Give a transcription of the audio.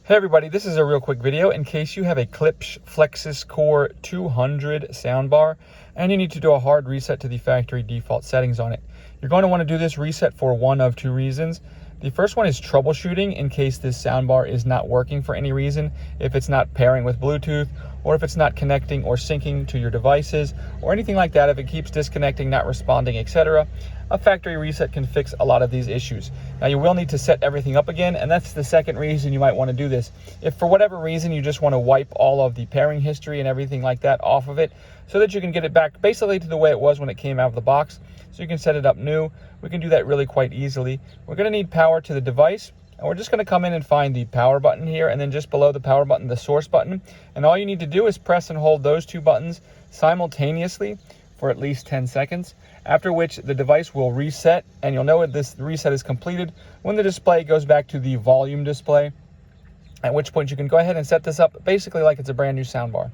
Hey everybody, this is a real quick video in case you have a Klipsch Flexus Core 200 soundbar and you need to do a hard reset to the factory default settings on it. You're going to want to do this reset for one of two reasons. The first one is troubleshooting in case this soundbar is not working for any reason, if it's not pairing with Bluetooth, or if it's not connecting or syncing to your devices, or anything like that. If it keeps disconnecting, not responding, etc., a factory reset can fix a lot of these issues. Now you will need to set everything up again, and that's the second reason you might want to do this. If for whatever reason you just want to wipe all of the pairing history and everything like that off of it so that you can get it back basically to the way it was when it came out of the box, so you can set it up new, we can do that really quite easily. We're going to need power to the device, and we're just going to come in and find the power button here, and then just below the power button, the source button. And all you need to do is press and hold those two buttons simultaneously for at least 10 seconds, after which the device will reset, and you'll know that this reset is completed when the display goes back to the volume display, at which point you can go ahead and set this up basically like it's a brand new soundbar.